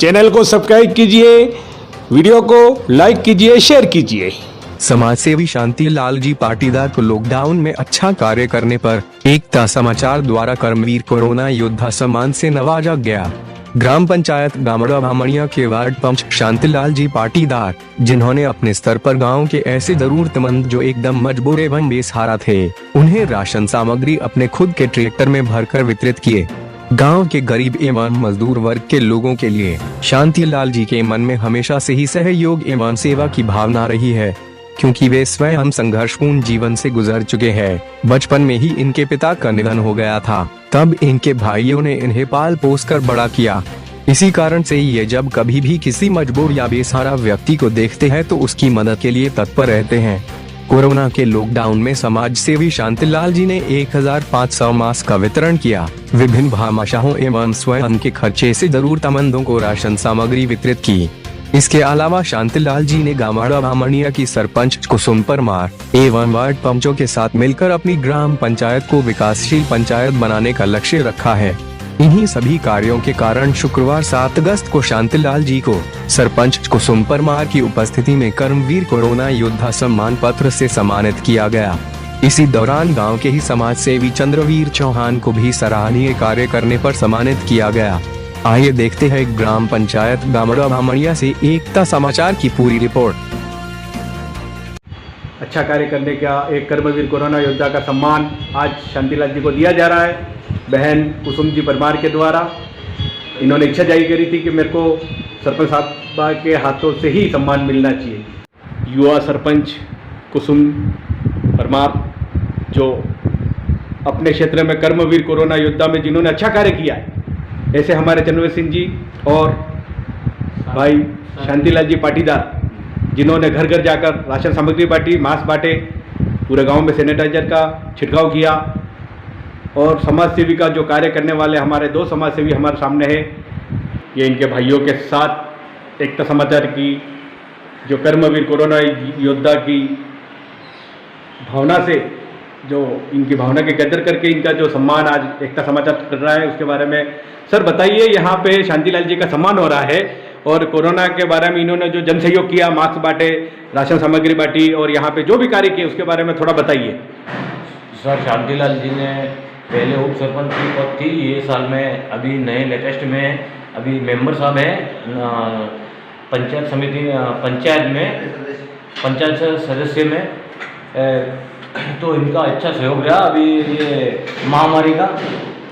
Channel को subscribe कीजिए, video को लाइक कीजिए, शेयर कीजिए। समाज सेवी शांतिलाल जी पाटीदार को लॉकडाउन में अच्छा कार्य करने पर एकता समाचार द्वारा कर्मवीर कोरोना योद्धा सम्मान से नवाजा गया। ग्राम पंचायत गामड़ा भामड़िया के वार्ड पंच शांतिलाल जी पाटीदार, जिन्होंने अपने स्तर पर गांव के ऐसे जरूरतमंद जो एकदम मजबूर एवं बेसहारा थे, उन्हें राशन सामग्री अपने खुद के ट्रैक्टर में भरकर वितरित किए। गांव के गरीब एवं मजदूर वर्ग के लोगों के लिए शांतिलाल जी के मन में हमेशा से ही सहयोग एवं सेवा की भावना रही है, क्योंकि वे स्वयं संघर्षपूर्ण जीवन से गुजर चुके हैं। बचपन में ही इनके पिता का निधन हो गया था, तब इनके भाइयों ने इन्हें पाल पोस कर बड़ा किया। इसी कारण से ये जब कभी भी किसी मजबूर या बेसहारा व्यक्ति को देखते हैं तो उसकी मदद के लिए तत्पर रहते हैं। कोरोना के लॉकडाउन में समाज सेवी शांतिलाल जी ने 1500 मास्क का वितरण किया। विभिन्न भामाशाहों एवं स्वयं के खर्चे से जरूरतमंदों को राशन सामग्री वितरित की। इसके अलावा शांतिलाल जी ने गामड़ा भामड़िया की सरपंच कुसुम परमार एवं वार्ड पंचों के साथ मिलकर अपनी ग्राम पंचायत को विकासशील पंचायत बनाने का लक्ष्य रखा है। इन्हीं सभी कार्यों के कारण शुक्रवार 7 अगस्त को शांतिलाल जी को सरपंच कुसुम परमार की उपस्थिति में कर्मवीर कोरोना योद्धा सम्मान पत्र से सम्मानित किया गया। इसी दौरान गांव के ही समाज सेवी चंद्रवीर चौहान को भी सराहनीय कार्य करने पर सम्मानित किया गया। आइए देखते हैं ग्राम पंचायत गामड़ा भामड़िया से एकता समाचार की पूरी रिपोर्ट। अच्छा कार्य करने का एक कर्मवीर कोरोना योद्धा का सम्मान आज शांतिलाल जी को दिया जा रहा है, बहन कुसुम जी परमार के द्वारा। इन्होंने इच्छा जाहिर करी थी कि मेरे को सरपंच साहब के हाथों से ही सम्मान मिलना चाहिए। युवा सरपंच कुसुम परमार, जो अपने क्षेत्र में कर्मवीर कोरोना योद्धा में जिन्होंने अच्छा कार्य किया है, ऐसे हमारे चंद्रवीर सिंह जी और भाई शांतिलाल जी पाटीदार, जिन्होंने घर घर जाकर राशन सामग्री बांटी, मास्क बांटे, पूरे गांव में सैनिटाइजर का छिड़काव किया, और समाज सेवी का जो कार्य करने वाले हमारे 2 समाज सेवी हमारे सामने है। ये इनके भाइयों के साथ एकता समाचार की जो कर्मवीर कोरोना योद्धा की भावना से, जो इनकी भावना के कदर करके इनका जो सम्मान आज एकता समाचार कर रहा है, उसके बारे में सर बताइए। यहाँ पे शांतिलाल जी का सम्मान हो रहा है और कोरोना के बारे में इन्होंने जो जन सहयोग किया, मास्क बांटे, राशन सामग्री बांटी और यहाँ पे जो भी कार्य किए, उसके बारे में थोड़ा बताइए। सर शांतिलाल जी ने पहले उप सरपंच की पद थी, ये साल में अभी नए लेटेस्ट में अभी मेंबर साहब हैं पंचायत समिति पंचायत में, पंचायत सदस्य में, तो इनका अच्छा सहयोग रहा। अभी ये महामारी का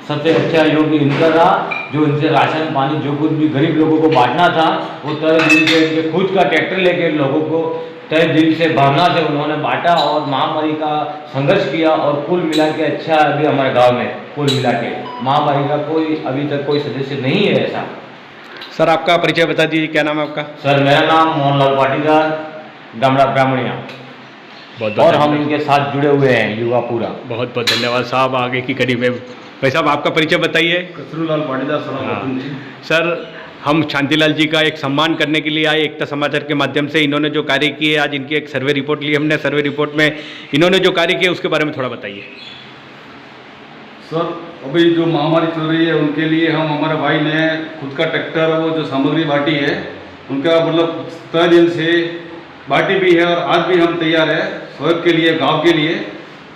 सबसे अच्छा योग इनका रहा, जो इनसे राशन पानी जो कुछ भी गरीब लोगों को बांटना था, वो तय दिल से इनके खुद का ट्रैक्टर लेके लोगों को तय दिल से भावना से उन्होंने बांटा और महामारी का संघर्ष किया। और कुल मिला के अच्छा अभी हमारे गांव में कुल मिला के महामारी का कोई अभी तक कोई सदस्य नहीं है ऐसा। सर आपका परिचय बता दीजिए, क्या नाम है आपका? सर मेरा नाम मोहनलाल पाटीदार, गामड़ा ब्राह्मणिया, और हम इनके साथ जुड़े हुए हैं युवा पूरा। बहुत बहुत धन्यवाद साहब। आगे की कड़ी में भाई साहब आपका परिचय बताइए। कसरूलाल पाटीदार सलाम। सर हम शांतिलाल जी का एक सम्मान करने के लिए आए एकता समाचार के माध्यम से। इन्होंने जो कार्य किए, आज इनकी एक सर्वे रिपोर्ट ली हमने। सर्वे रिपोर्ट में इन्होंने जो कार्य किए उसके बारे में थोड़ा बताइए। सर अभी जो महामारी चल रही है उनके लिए हम, हमारे भाई ने खुद का ट्रैक्टर वो जो सामग्री बांटी है, उनका मतलब तय दिल से बांटी भी है और आज भी हम तैयार है सहयोग के लिए, गाँव के लिए,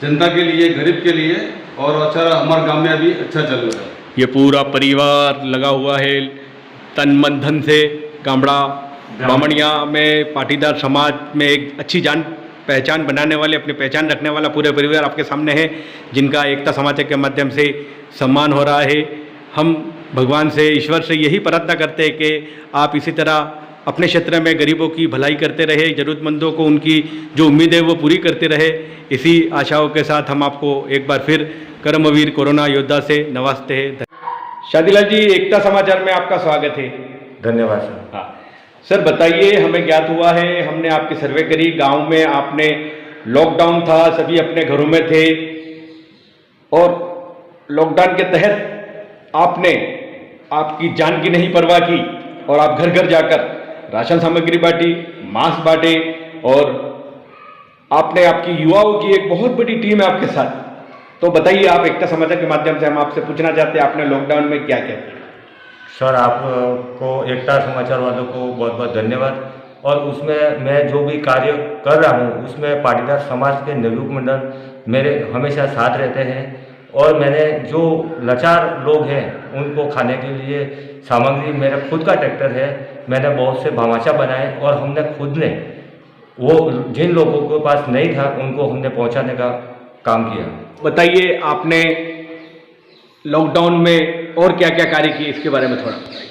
जनता के लिए, गरीब के लिए, और अच्छा हमारे गाँव में अभी अच्छा चल रहा है। ये पूरा परिवार लगा हुआ है तन मन धन से। गामड़ा बामड़िया में पाटीदार समाज में एक अच्छी जान पहचान बनाने वाले, अपनी पहचान रखने वाला पूरे परिवार आपके सामने है, जिनका एकता समाचार के माध्यम से सम्मान हो रहा है। हम भगवान से, ईश्वर से यही प्रार्थना करते हैं कि आप इसी तरह अपने क्षेत्र में गरीबों की भलाई करते रहे, ज़रूरतमंदों को उनकी जो उम्मीद है वो पूरी करते रहे। इसी आशाओं के साथ हम आपको एक बार फिर कर्मवीर कोरोना योद्धा से नवाजते हैं। शांतिलाल जी, एकता समाचार में आपका स्वागत है। धन्यवाद सर। हाँ सर बताइए, हमें ज्ञात हुआ है, हमने आपकी सर्वे करी, गांव में आपने लॉकडाउन था, सभी अपने घरों में थे, और लॉकडाउन के तहत आपने आपकी जान की नहीं परवाह की और आप घर घर जाकर राशन सामग्री बांटी, मास्क बांटे, और आपने आपकी युवाओं की एक बहुत बड़ी टीम है आपके साथ। तो बताइए, आप एकता समाचार के माध्यम से हम आपसे पूछना चाहते हैं, आपने लॉकडाउन में क्या क्या किया? सर आपको एकता समाचार वालों को बहुत बहुत धन्यवाद। और उसमें मैं जो भी कार्य कर रहा हूँ उसमें पाटीदार समाज के नवयुवक मंडल मेरे हमेशा साथ रहते हैं। और मैंने जो लाचार लोग हैं उनको खाने के लिए सामग्री, मेरा खुद का ट्रैक्टर है, मैंने बहुत से भामाचा बनाए और हमने खुद ने वो जिन लोगों के पास नहीं था उनको हमने पहुंचाने का काम किया। बताइए, आपने लॉकडाउन में और क्या क्या कार्य किए, इसके बारे में थोड़ा बताइए।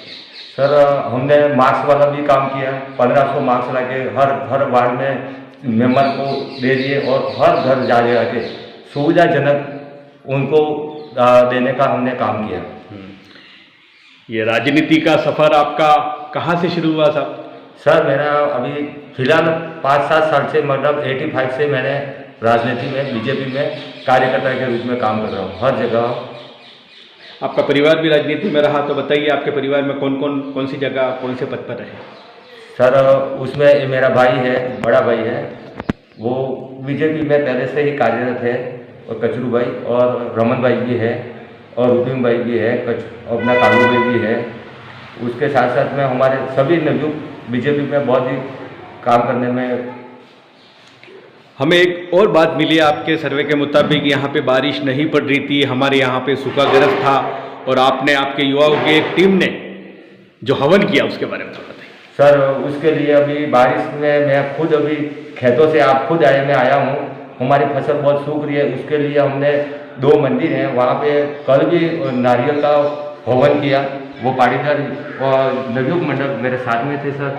सर हमने मास्क वाला भी काम किया, 1500 मास्क लाके हर वार्ड में मेंबर को दे दिए और हर घर जा के सुविधाजनक उनको देने का हमने काम किया। ये राजनीति का सफ़र आपका कहाँ से शुरू हुआ साहब? सर मेरा अभी फिलहाल 5-7 साल से, मतलब 85 से मैंने राजनीति में बीजेपी में कार्यकर्ता के रूप में काम कर रहा हूँ हर जगह। आपका परिवार भी राजनीति में रहा, तो बताइए आपके परिवार में कौन सी जगह, कौन से पद पर रहे? सर उसमें मेरा भाई है, बड़ा भाई है, वो बीजेपी में पहले से ही कार्यरत है, और कचरू भाई और रमन भाई भी है और रुपिम भाई भी है, अपना कालू भाई भी है। उसके साथ साथ में हमारे सभी नवयुवक बीजेपी में बहुत ही काम करने में। हमें एक और बात मिली आपके सर्वे के मुताबिक, यहाँ पे बारिश नहीं पड़ रही थी, हमारे यहाँ पे सूखाग्रस्त था, और आपने, आपके युवाओं की एक टीम ने जो हवन किया उसके बारे में थोड़ा बताइए। सर उसके लिए अभी बारिश में मैं खुद अभी खेतों से आप खुद आए, मैं आया हूँ, हमारी फसल बहुत सूख रही है। उसके लिए हमने 2 मंदिर हैं वहाँ पे कल भी नारियल का हवन किया, वो पाटीदार और नवयुवक मंडल मेरे साथ में थे सर,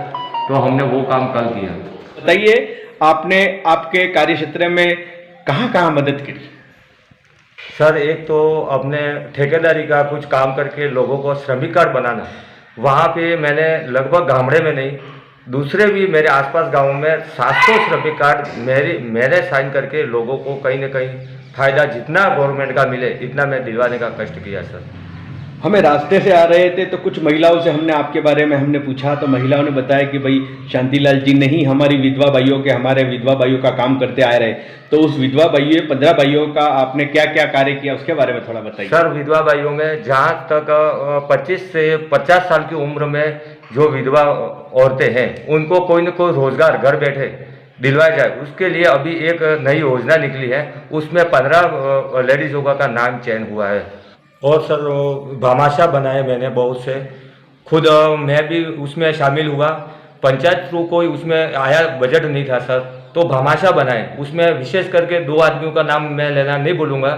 तो हमने वो काम कल किया। बताइए, आपने आपके कार्य क्षेत्र में कहाँ कहाँ मदद की? सर एक तो अपने ठेकेदारी का कुछ काम करके लोगों को श्रमिक कार्ड बनाना, वहाँ पे मैंने लगभग गामड़े में नहीं, दूसरे भी मेरे आसपास गांवों में 700 श्रमिक कार्ड मैंने साइन करके लोगों को कहीं ना कहीं फ़ायदा जितना गवर्नमेंट का मिले इतना मैं दिलवाने का कष्ट किया सर। हमें रास्ते से आ रहे थे तो कुछ महिलाओं से हमने आपके बारे में हमने पूछा, तो महिलाओं ने बताया कि भाई शांतिलाल जी नहीं, हमारी विधवा भाइयों के, हमारे विधवा भाइयों का काम करते आ रहे। तो उस विधवा भाइयों 15 भाइयों का आपने क्या क्या कार्य किया उसके बारे में थोड़ा बताइए। सर विधवा भाइयों में जहाँ तक 25 से 50 साल की उम्र में जो विधवा औरतें हैं उनको कोई न कोई रोजगार घर बैठे दिलवाया जाए, उसके लिए अभी एक नई योजना निकली है, उसमें 15 लेडीजों का नाम चयन हुआ है। और सर भामाशाह बनाए मैंने बहुत से, खुद मैं भी उसमें शामिल हुआ। पंचायत थ्रू कोई उसमें आया बजट नहीं था सर, तो भामाशाह बनाए। उसमें विशेष करके 2 आदमियों का नाम मैं लेना नहीं बोलूँगा,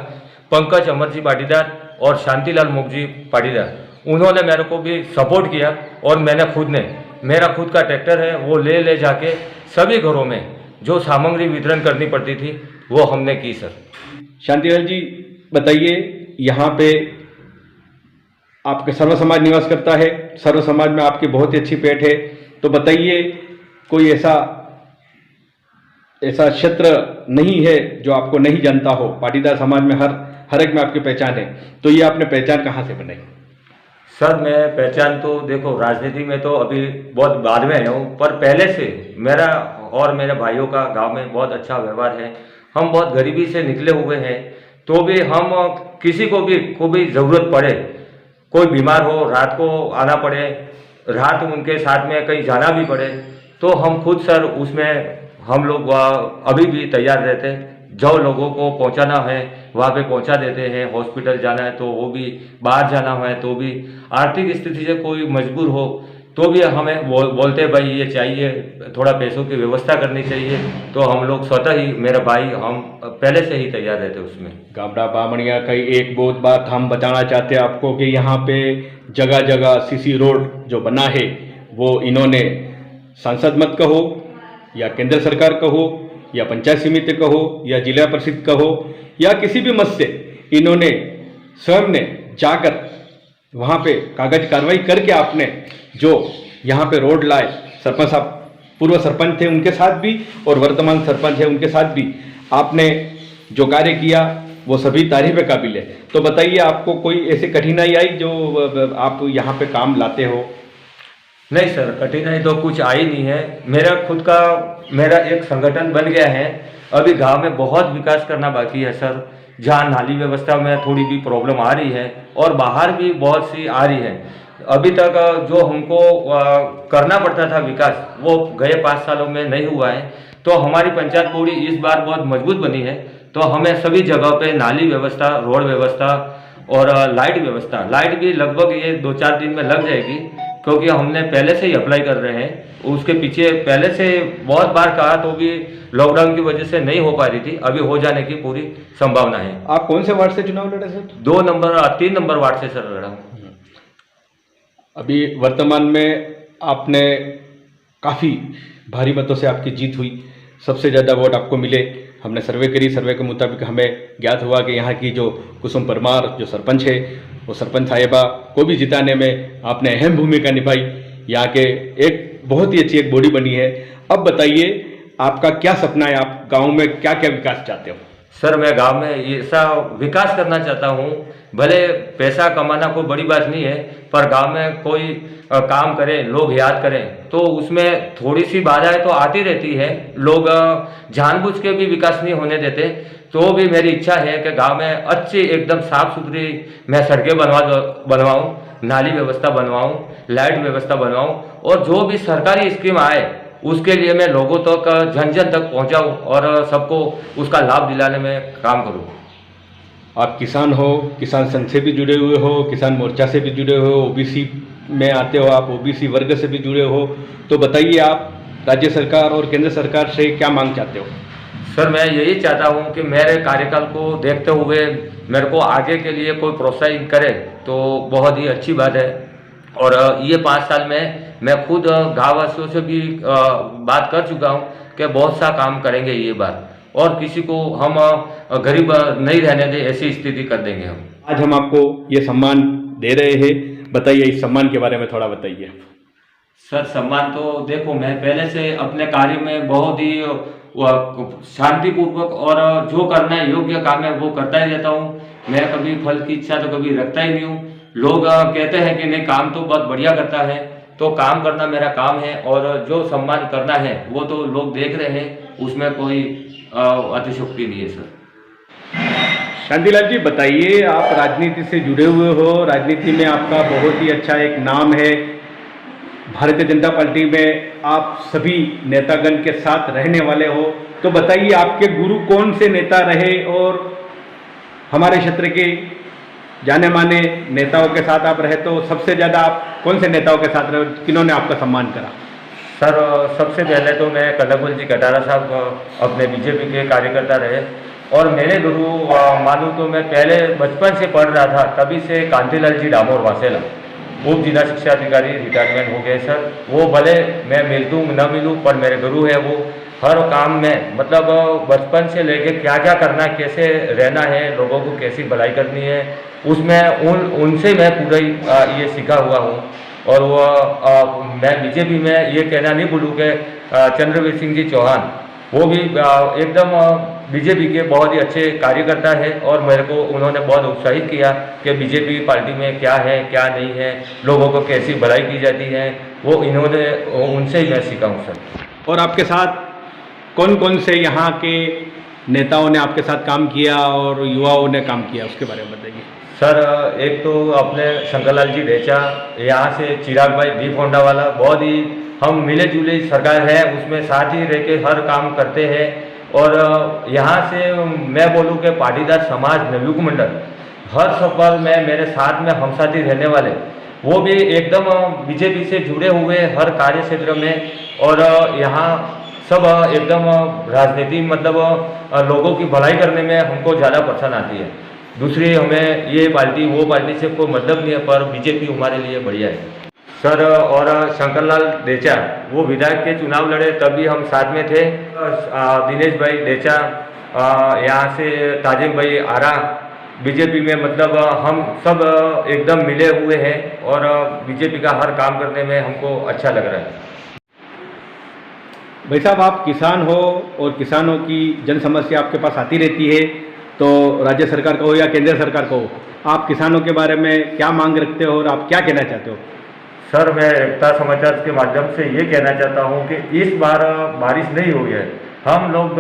पंकज अमरजी पाटीदार और शांतिलाल मुखजी पाटीदार। उन्होंने मेरे को भी सपोर्ट किया और मैंने खुद ने, मेरा खुद का ट्रैक्टर है, वो ले जाके सभी घरों में जो सामग्री वितरण करनी पड़ती थी वो हमने की सर। शांतिलाल जी बताइए, यहाँ पे आपके सर्व समाज निवास करता है, सर्व समाज में आपकी बहुत ही अच्छी पेठ है, तो बताइए कोई ऐसा क्षेत्र नहीं है जो आपको नहीं जानता हो? पाटीदार समाज में हर एक में आपकी पहचान है, तो ये आपने पहचान कहाँ से बनाई? सर मैं पहचान तो देखो राजनीति में तो अभी बहुत बाद में आया हूँ, पर पहले से मेरा और मेरे भाइयों का गांव में बहुत अच्छा व्यवहार है। हम बहुत गरीबी से निकले हुए हैं, तो भी हम किसी को भी ज़रूरत पड़े, कोई बीमार हो, रात को आना पड़े, रात उनके साथ में कहीं जाना भी पड़े, तो हम खुद सर उसमें हम लोग अभी भी तैयार रहते हैं। जो लोगों को पहुंचाना है वहाँ पे पहुंचा देते हैं, हॉस्पिटल जाना है तो वो भी, बाहर जाना है तो भी, आर्थिक स्थिति से कोई मजबूर हो तो भी हमें बोलते भाई ये चाहिए, थोड़ा पैसों की व्यवस्था करनी चाहिए, तो हम लोग स्वतः ही, मेरा भाई, हम पहले से ही तैयार रहते उसमें। गामड़ा बामणिया का एक बहुत बात हम बताना चाहते हैं आपको कि यहाँ पे जगह जगह सीसी रोड जो बना है वो इन्होंने सांसद मत कहो या केंद्र सरकार कहो या पंचायत समिति कहो या जिला परिषद कहो या किसी भी मत से, इन्होंने स्वयं ने जाकर वहाँ पे कागज कार्रवाई करके आपने जो यहाँ पे रोड लाए, सरपंच साहब, पूर्व सरपंच थे उनके साथ भी और वर्तमान सरपंच है उनके साथ भी आपने जो कार्य किया वो सभी तारीफ काबिल है। तो बताइए, आपको कोई ऐसी कठिनाई आई जो आप यहाँ पे काम लाते हो? नहीं सर, कठिनाई तो कुछ आई नहीं है। मेरा एक संगठन बन गया है। अभी गांव में बहुत विकास करना बाकी है सर, जहां नाली व्यवस्था में थोड़ी भी प्रॉब्लम आ रही है और बाहर भी बहुत सी आ रही है, अभी तक जो हमको करना पड़ता था विकास, वो गए 5 सालों में नहीं हुआ है। तो हमारी पंचायत पौड़ी इस बार बहुत मजबूत बनी है। तो हमें सभी जगह पे नाली व्यवस्था, रोड व्यवस्था और लाइट व्यवस्था, लाइट भी लगभग ये 2-4 दिन में लग जाएगी, क्योंकि हमने पहले से ही अप्लाई कर रहे हैं। उसके पीछे पहले से बहुत बार कहा तो भी लॉकडाउन की वजह से नहीं हो पा रही थी, अभी हो जाने की पूरी संभावना है। आप कौन से वार्ड से चुनाव लड़े सर? 3 नंबर वार्ड से सर लड़ा हूँ। अभी वर्तमान में आपने काफ़ी भारी मतों से आपकी जीत हुई, सबसे ज़्यादा वोट आपको मिले। हमने सर्वे करी, सर्वे के मुताबिक हमें ज्ञात हुआ कि यहाँ की जो कुसुम परमार जो सरपंच है, वो सरपंच साहिबा को भी जिताने में आपने अहम भूमिका निभाई। यहाँ के एक बहुत ही अच्छी एक बॉडी बनी है। अब बताइए आपका क्या सपना है, आप गाँव में क्या क्या विकास चाहते हो? सर मैं गांव में ऐसा विकास करना चाहता हूं, भले पैसा कमाना कोई बड़ी बात नहीं है, पर गांव में कोई काम करे, लोग याद करें, तो उसमें थोड़ी सी बाधाएं तो आती रहती है। लोग जानबूझ के भी विकास नहीं होने देते। तो भी मेरी इच्छा है कि गांव में अच्छी एकदम साफ सुथरी मैं सड़कें बनवाऊं, नाली व्यवस्था बनवाऊं, लाइट व्यवस्था बनवाऊं, और जो भी सरकारी स्कीम आए उसके लिए मैं लोगों तक जन जन तक पहुंचाऊं और सबको उसका लाभ दिलाने में काम करूं। आप किसान हो, किसान संघ से भी जुड़े हुए हो, किसान मोर्चा से भी जुड़े हो, ओबीसी में आते हो, आप ओबीसी वर्ग से भी जुड़े हो, तो बताइए आप राज्य सरकार और केंद्र सरकार से क्या मांग चाहते हो? सर मैं यही चाहता हूं कि मेरे कार्यकाल को देखते हुए मेरे को आगे के लिए कोई प्रोत्साहित करे तो बहुत ही अच्छी बात है। और ये 5 साल में मैं खुद गाँव वासियों से भी बात कर चुका हूँ कि बहुत सा काम करेंगे ये बार, और किसी को हम गरीब नहीं रहने दें, ऐसी स्थिति कर देंगे हम। आज हम आपको ये सम्मान दे रहे हैं, बताइए इस सम्मान के बारे में थोड़ा बताइए। सर सम्मान तो देखो, मैं पहले से अपने कार्य में बहुत ही शांतिपूर्वक और जो करना योग्य काम है वो करता ही रहता हूँ। मैं कभी फल की इच्छा तो कभी रखता ही नहीं हूँ। लोग कहते हैं कि नहीं काम तो बहुत बढ़िया करता है, तो काम करना मेरा काम है, और जो सम्मान करना है वो तो लोग देख रहे हैं, उसमें कोई अतिशयोक्ति नहीं है सर। शांतिलाल जी बताइए, आप राजनीति से जुड़े हुए हो, राजनीति में आपका बहुत ही अच्छा एक नाम है। भारतीय जनता पार्टी में आप सभी नेतागण के साथ रहने वाले हो, तो बताइए आपके गुरु कौन से नेता रहे, और हमारे क्षेत्र के जाने माने नेताओं के साथ आप रहे तो सबसे ज़्यादा आप कौन से नेताओं के साथ रहे, किन्होंने आपका सम्मान करा? सर सबसे पहले तो मैं कनकपुर जी कटारा साहब अपने बीजेपी के कार्यकर्ता रहे, और मेरे गुरु मानूँ तो मैं पहले बचपन से पढ़ रहा था तभी से कांतिलाल जी डामोर वासेला, उप जिला शिक्षा अधिकारी, रिटायरमेंट हो गए सर। वो भले मैं मिलूँ न मिलूँ पर मेरे गुरु है। वो हर काम में मतलब बचपन से लेके क्या क्या करना, कैसे रहना है, लोगों को कैसी भलाई करनी है, उसमें उनसे मैं पूरा ही ये सीखा हुआ हूँ। और वो मैं बीजेपी में ये कहना नहीं भूलूँ कि चंद्रवीर सिंह जी चौहान वो भी एकदम बीजेपी के बहुत ही अच्छे कार्यकर्ता है, और मेरे को उन्होंने बहुत उत्साहित किया कि बीजेपी पार्टी में क्या है क्या नहीं है, लोगों को कैसी भलाई की जाती है, वो उनसे ही मैं सीखा हूँ सर। और आपके साथ कौन कौन से यहाँ के नेताओं ने आपके साथ काम किया और युवाओं ने काम किया, उसके बारे में बताइए। सर एक तो अपने शंकरलाल जी ढेचा, यहाँ से चिराग भाई दीप होंडा वाला, बहुत ही हम मिले जुले सरकार है, उसमें साथ ही रह के हर काम करते हैं। और यहाँ से मैं बोलूँ कि पाटीदार समाज नवयुग मंडल हर सफर में मेरे साथ में हमसाथी रहने वाले, वो भी एकदम बीजेपी से जुड़े हुए हर कार्य क्षेत्र में, और यहाँ सब एकदम राजनीति मतलब लोगों की भलाई करने में हमको ज़्यादा पसंद आती है। दूसरी हमें ये पार्टी वो पार्टी से कोई मतलब नहीं है, पर बीजेपी हमारे लिए बढ़िया है सर। और शंकरलाल डेचा वो विधायक के चुनाव लड़े तभी हम साथ में थे। दिनेश भाई डेचा, यहाँ से ताजिम भाई आरा, बीजेपी में मतलब हम सब एकदम मिले हुए हैं, और बीजेपी का हर काम करने में हमको अच्छा लग रहा है। भाई साहब आप किसान हो, और किसानों की जन समस्या आपके पास आती रहती है, तो राज्य सरकार को हो या केंद्र सरकार को हो, आप किसानों के बारे में क्या मांग रखते हो और आप क्या कहना चाहते हो? सर मैं एकता समाचार के माध्यम से ये कहना चाहता हूँ कि इस बार बारिश नहीं हुई है, हम लोग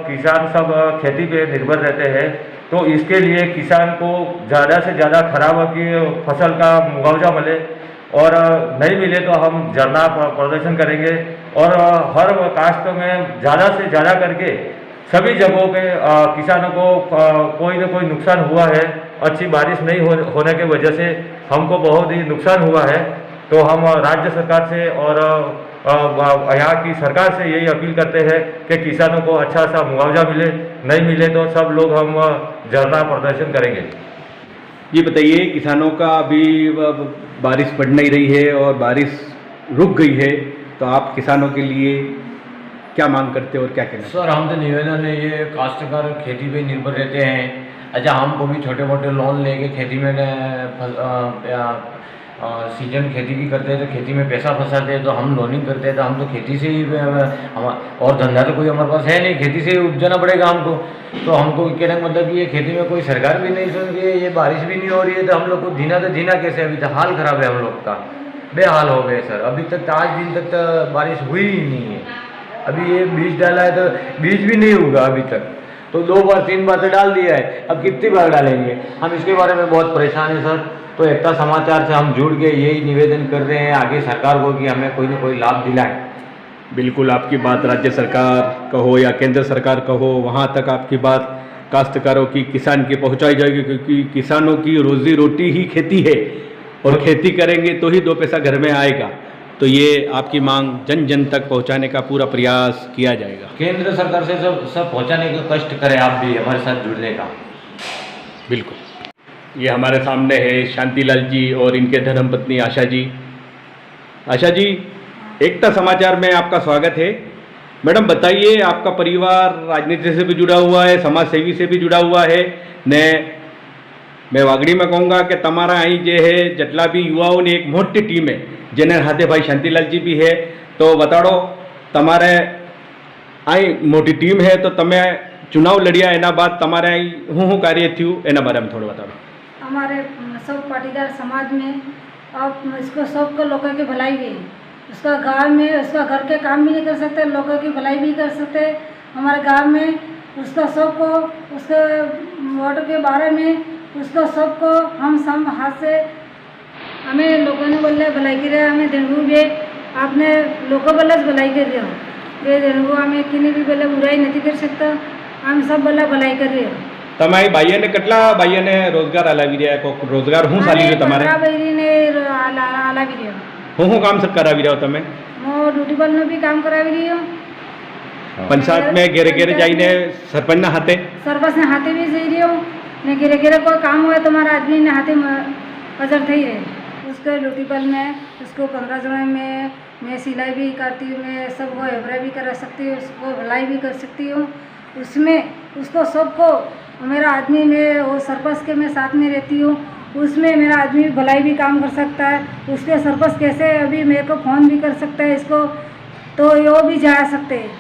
किसान सब खेती पे निर्भर रहते हैं, तो इसके लिए किसान को ज़्यादा से ज़्यादा खराब की फसल का मुआवजा मिले, और नहीं मिले तो हम धरना प्रदर्शन करेंगे। और हर कास्ट में ज़्यादा से ज़्यादा करके सभी जगहों पे किसानों को कोई न कोई नुकसान हुआ है। अच्छी बारिश नहीं होने की वजह से हमको बहुत ही नुकसान हुआ है। तो हम राज्य सरकार से और यहाँ की सरकार से यही अपील करते हैं कि किसानों को अच्छा सा मुआवजा मिले, नहीं मिले तो सब लोग हम धरना प्रदर्शन करेंगे। ये बताइए, किसानों का अभी बारिश पड़ नहीं रही है और बारिश रुक गई है, तो आप किसानों के लिए क्या मांग करते हो और क्या कहना? सर, हम तो निवेदन है, ये काश्तकार खेती पे निर्भर रहते हैं। अच्छा, हमको भी छोटे मोटे लोन लेके खेती में सीजन खेती की करते हैं तो खेती में पैसा फंसाते हैं, तो हम लोनिंग करते हैं। तो हम तो खेती से ही हम, और धंधा तो कोई हमारे पास है नहीं, खेती से ही उपजाना पड़ेगा हमको। तो हमको कहने का मतलब ये खेती में कोई सरकार भी नहीं सुन रही है, ये बारिश भी नहीं हो रही है, तो हम लोग को जीना तो जीना कैसे? अभी तो हाल ख़राब है हम लोग का, बेहाल हो गए सर। अभी तक आज दिन तक तो बारिश हुई ही नहीं है। अभी ये बीज डाला है तो बीज भी नहीं होगा अभी तक, तो 2 बार 3 बार तो डाल दिया है, अब कितनी बार डालेंगे? हम इसके बारे में बहुत परेशान हैं सर। तो एकता समाचार से हम जुड़ के यही निवेदन कर रहे हैं आगे सरकार को कि हमें कोई ना कोई लाभ दिलाएं। बिल्कुल, आपकी बात राज्य सरकार कहो या केंद्र सरकार कहो, वहाँ तक आपकी बात काश्तकारों की, किसान की पहुँचाई जाएगी, क्योंकि किसानों की रोजी रोटी ही खेती है और खेती करेंगे तो ही 2 पैसा घर में आएगा। तो ये आपकी मांग जन जन तक पहुंचाने का पूरा प्रयास किया जाएगा। केंद्र सरकार से सब पहुंचाने का कष्ट करें आप भी हमारे साथ जुड़ने का। बिल्कुल। ये हमारे सामने है शांतिलाल जी और इनके धर्मपत्नी आशा जी। आशा जी, एकता समाचार में आपका स्वागत है। मैडम, बताइए, आपका परिवार राजनीति से भी जुड़ा हुआ है, समाज सेवी से भी जुड़ा हुआ है ने मैं वागड़ी में कहूँगा कि तमारा अहीं जे है जटला भी युवाओं ने एक मोटी टीम है, जेने हाथे भाई शांतिलाल जी भी है। तो बताड़ो, तमारे आई मोटी टीम है तो तमे चुनाव लड़िया एना बाद तमारे आई हूँ कार्य थी, एना बारे में थोड़ा बताओ। हमारे सब पाटीदार समाज में अब इसको सबको लोगों की भलाई भी है। उसका गांव में उसका घर के काम भी नहीं कर सकते, लोगों की भलाई भी कर सकते। हमारे गांव में उसका सबको उसके वोट के बारे में उसको सबको हम सब हाथ से हमें लोगों ने बोले भलाई कर रहे, हमें देणगू भी आपने लोगों बोले भलाई कर रहे हो, ये देणगू हमें किन्हीं भी बोले बुराई नहीं कर सकता, हम सब बोले भलाई कर रहे हो। तमारी भाई ने कटला भाई ने रोजगार आलावी रहा को रोजगार हूँ साली जो तमारे भाई ने आलावी रहे हूँ काम सब करावी रहा हो तमे मो ड्यूटी बल में भी काम करावी रही हो। पंचायत में घेरे घेरे जाइने सरपंच ना हाथे सरपंच ने हाथे भी सही रही हो ने घेरे घेरे कोई काम हुआ तुम्हारा आदमी ने हाथे अजर थे ही रहे। उसके ड्यूटी बल में उसको 15 जने में मैं सिलाई भी करती हूँ, मैं सबको एवरा भी करा सकती हूँ, उसको भलाई भी कर सकती हूँ। उसमें उसको सबको मेरा आदमी में वो सरपंच के मैं साथ में रहती हूँ, उसमें मेरा आदमी भलाई भी काम कर सकता है। उसके सरपंच कैसे अभी मेरे को फ़ोन भी कर सकता है इसको, तो यो भी जा सकते हैं।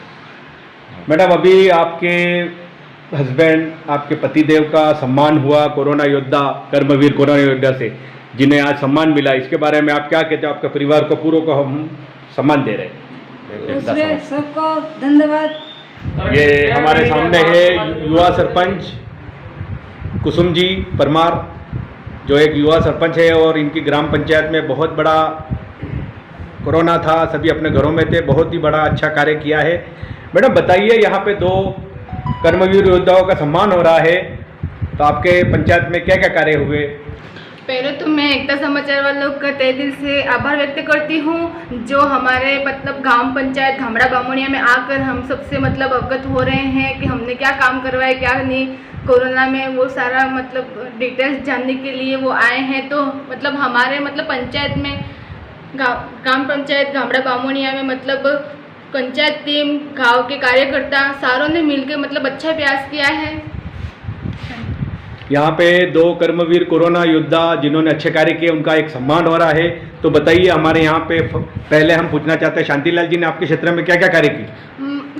मैडम, अभी आपके हस्बैंड आपके पतिदेव का सम्मान हुआ कोरोना योद्धा, कर्मवीर कोरोना योद्धा से, जिन्हें आज सम्मान मिला, इसके बारे में आप क्या कहते हो? आपके परिवार को पूरा को हम सम्मान दे रहे हैं, उसमें सबको धन्यवाद। ये हमारे सामने है युवा सरपंच कुसुम जी परमार, जो एक युवा सरपंच है और इनकी ग्राम पंचायत में बहुत बड़ा कोरोना था, सभी अपने घरों में थे, बहुत ही बड़ा अच्छा कार्य किया है। मैडम बताइए, यहाँ पे 2 कर्मवीर योद्धाओं का सम्मान हो रहा है, तो आपके पंचायत में क्या क्या कार्य हुए? पहले तो मैं एकता समाचार वालों का तहे दिल से आभार व्यक्त करती हूँ, जो हमारे मतलब ग्राम पंचायत घामड़ा बामोनिया में आकर हम सबसे मतलब अवगत हो रहे हैं कि हमने क्या काम करवाया क्या नहीं कोरोना में, वो सारा मतलब डिटेल्स जानने के लिए वो आए हैं। तो मतलब हमारे मतलब पंचायत में ग्राम पंचायत घामड़ा बामोनिया में मतलब पंचायत टीम गांव के कार्यकर्ता सारों ने मिलकर मतलब अच्छा प्रयास किया है। यहाँ पे 2 कर्मवीर कोरोना योद्धा जिन्होंने अच्छे कार्य किए, उनका एक सम्मान हो रहा है। तो बताइए, हमारे यहाँ पे पहले हम पूछना चाहते हैं, शांतिलाल जी ने आपके क्षेत्र में क्या क्या कार्य किए?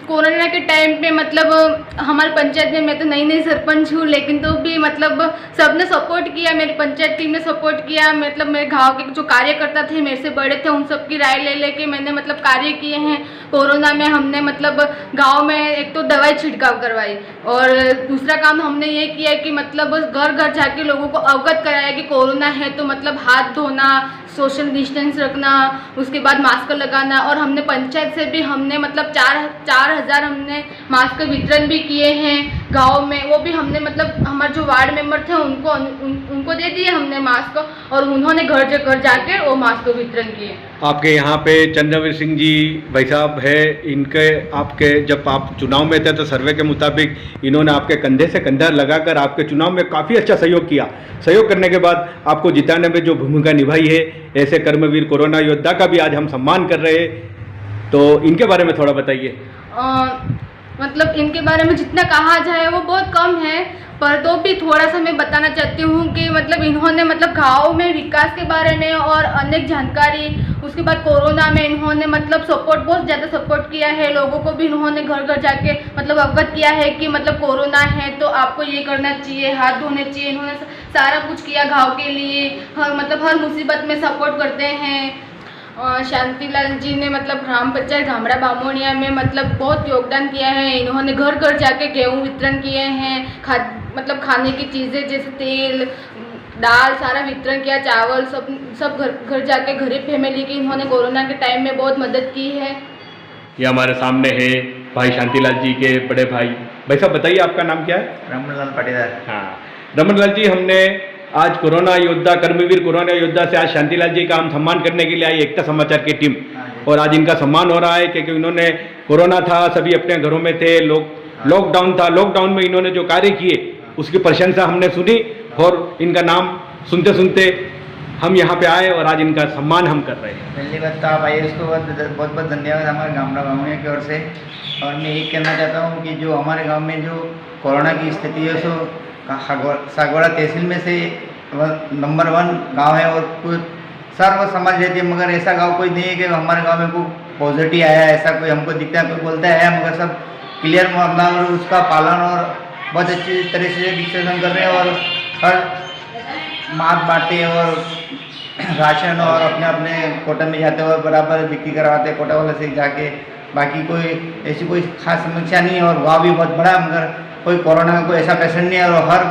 कोरोना के टाइम पे मतलब हमारे पंचायत में मैं तो नई सरपंच हूँ, लेकिन तो भी मतलब सबने सपोर्ट किया, मेरी पंचायत टीम ने सपोर्ट किया। मतलब मेरे गांव के जो कार्यकर्ता थे मेरे से बड़े थे, उन सब की राय ले लेके मैंने मतलब कार्य किए हैं। कोरोना में हमने मतलब गांव में एक तो दवाई छिड़काव करवाई और दूसरा काम हमने ये किया कि मतलब घर घर जाके लोगों को अवगत कराया कि कोरोना है तो मतलब हाथ धोना, सोशल डिस्टेंस रखना, उसके बाद मास्क लगाना, और हमने पंचायत से भी हमने मतलब 4,000 हमने मास्क का वितरण भी किए हैं गांव में। वो भी हमने मतलब हमारे जो वार्ड मेंबर थे उनको दे दिए हमने मास्क, और उन्होंने घर जाके वो मास्क का वितरण किए। आपके यहाँ पे चंद्रवीर सिंह जी भाई साहब है, इनके आपके जब आप चुनाव में थे तो सर्वे के मुताबिक इन्होंने आपके कंधे से कंधा लगाकर आपके चुनाव में काफ़ी अच्छा सहयोग किया। सहयोग करने के बाद आपको जिताने में जो भूमिका निभाई है, ऐसे कर्मवीर कोरोना योद्धा का भी आज हम सम्मान कर रहे हैं, तो इनके बारे में थोड़ा बताइए। मतलब इनके बारे में जितना कहा जाए वो बहुत कम है, पर तो भी थोड़ा सा मैं बताना चाहती हूँ कि मतलब इन्होंने मतलब गाँव में विकास के बारे में और अनेक जानकारी, उसके बाद कोरोना में इन्होंने मतलब बहुत ज़्यादा सपोर्ट किया है। लोगों को भी इन्होंने घर जाके मतलब अवगत किया है कि मतलब कोरोना है तो आपको ये करना चाहिए, हाथ धोने चाहिए। इन्होंने सारा कुछ किया गाँव के लिए, हर मुसीबत में सपोर्ट करते हैं। शांतिलाल जी ने मतलब ग्राम पंचायत घामड़ा बामोनिया में मतलब बहुत योगदान किया है। इन्होंने घर जाके गेहूँ वितरण किए हैं, खाने की चीज़ें जैसे तेल दाल सारा वितरण किया, चावल सब घर जाके गरीब फैमिली की इन्होंने कोरोना के टाइम में बहुत मदद की है। ये हमारे सामने है भाई शांतिलाल जी के बड़े भाई साहब बताइए आपका नाम क्या है? रमनलाल पाटीदार। हाँ रमनलाल जी, हमने आज कोरोना योद्धा कर्मवीर कोरोना योद्धा से आज शांतिलाल जी का हम सम्मान करने के लिए आई एकता समाचार की टीम, और आज इनका सम्मान हो रहा है क्योंकि इन्होंने कोरोना था, सभी अपने घरों में थे, लॉकडाउन था, लॉकडाउन में इन्होंने जो कार्य किए उसकी प्रशंसा हमने सुनी, और इनका नाम सुनते सुनते हम यहाँ पे आए और आज इनका सम्मान हम कर रहे हैं। पहली बात तो आप आइए, उसको बहुत बहुत धन्यवाद हमारे घामड़ा बामोनिया की ओर से। और मैं ये कहना चाहता हूँ कि जो हमारे गांव में जो कोरोना की स्थिति है सो सागवाड़ा तहसील में से नंबर 1 गांव है, और कोई सर्व समाज रहती है, मगर ऐसा गांव कोई नहीं है कि हमारे गांव में कोई पॉजिटिव आया, ऐसा कोई हमको दिखता है, कोई बोलता है, मगर सब क्लियर मामला और उसका पालन और बहुत अच्छी तरह से डिस्कशन कर रहे हैं, और हर मात बांटे और राशन और अपने अपने कोटा में जाते हुए बराबर बिक्री करवाते हैं कोटा वाले से जाके। बाकी कोई ऐसी कोई खास समस्या नहीं है, और गाँव भी बहुत बड़ा है, मगर कोई कोरोना का कोई ऐसा पेशेंट नहीं है, और हर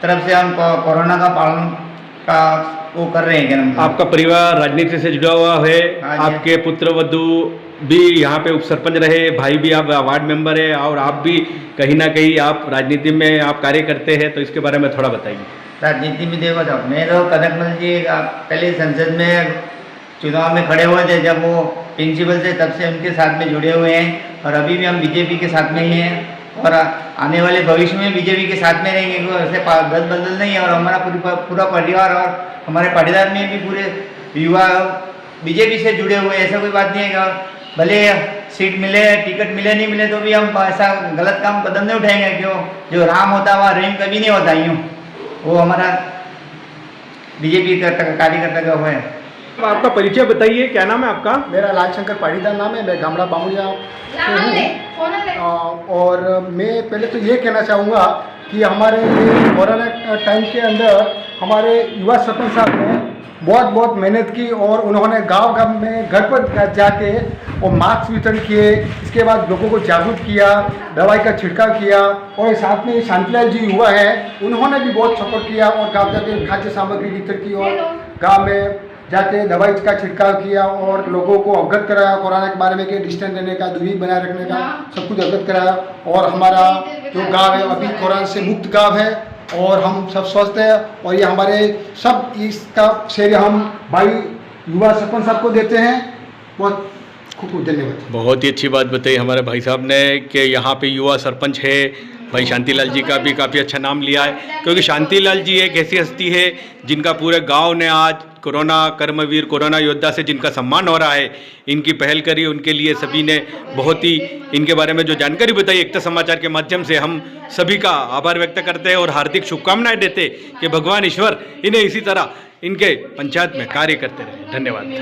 तरफ से हम कोरोना का पालन का वो कर रहे हैं। क्या आपका परिवार राजनीति से जुड़ा हुआ है? आपके पुत्र वधू भी यहाँ पे उप सरपंच रहे, भाई भी आप वार्ड मेंबर है, और आप भी कहीं ना कहीं आप राजनीति में आप कार्य करते हैं, तो इसके बारे में थोड़ा बताइए। राजनीति में देखो तो मैं तो कनकमल जी पहले संसद में चुनाव में खड़े हुए थे, जब वो प्रिंसिपल थे तब से उनके साथ में जुड़े हुए हैं, और अभी भी हम बीजेपी के साथ में ही हैं, और आने वाले भविष्य में बीजेपी के साथ में रहेंगे। ऐसे दल बदल नहीं है, और हमारा पूरा परिवार और हमारे पाटीदार में भी पूरे युवा बीजेपी से जुड़े हुए हैं। ऐसा कोई बात नहीं है कि भले सीट मिले टिकट मिले नहीं मिले तो भी हम ऐसा गलत काम कदम नहीं उठाएंगे। क्यों, जो राम होता वह रहीम कभी नहीं होता, यूँ वो हमारा बीजेपी कार्यकर्ता का है। आपका परिचय बताइए, क्या नाम है आपका? मेरा लाल शंकर पाटीदार नाम है, मैं घामड़ा बामोनिया से हूँ। और मैं पहले तो ये कहना चाहूँगा कि हमारे कोरोना टाइम के अंदर हमारे युवा सरपंच साहब ने बहुत मेहनत की, और उन्होंने गांव में घर पर जाके और मास्क वितरण किए, इसके बाद लोगों को जागरूक किया, दवाई का छिड़काव किया, और साथ में शांतिलाल जी युवा है उन्होंने भी बहुत सपोर्ट किया, और गाँव जाके खाद्य सामग्री वितरण की, और गाँव में जाके दवाई का छिड़काव किया, और लोगों को अवगत कराया कोरोना के बारे में कि डिस्टेंस रहने का, दूरी बनाए रखने का, सब कुछ अवगत कराया। और हमारा जो गांव है अभी कोरोना से मुक्त गांव है, और हम सब स्वस्थ हैं, और ये हमारे सब इसका श्रेय हम भाई युवा सरपंच साहब को देते हैं। बहुत खूब धन्यवाद। बहुत ही अच्छी बात बताई हमारे भाई साहब ने कि यहाँ पे युवा सरपंच है। भाई शांतिलाल जी का भी काफ़ी अच्छा नाम लिया है, क्योंकि शांतिलाल जी एक ऐसी हस्ती है जिनका पूरे गांव ने आज कोरोना कर्मवीर कोरोना योद्धा से जिनका सम्मान हो रहा है, इनकी पहल करी, उनके लिए सभी ने बहुत ही इनके बारे में जो जानकारी बताई एकता समाचार के माध्यम से, हम सभी का आभार व्यक्त करते हैं और हार्दिक शुभकामनाएं देते कि भगवान ईश्वर इन्हें इसी तरह इनके पंचायत में कार्य करते रहे। धन्यवाद।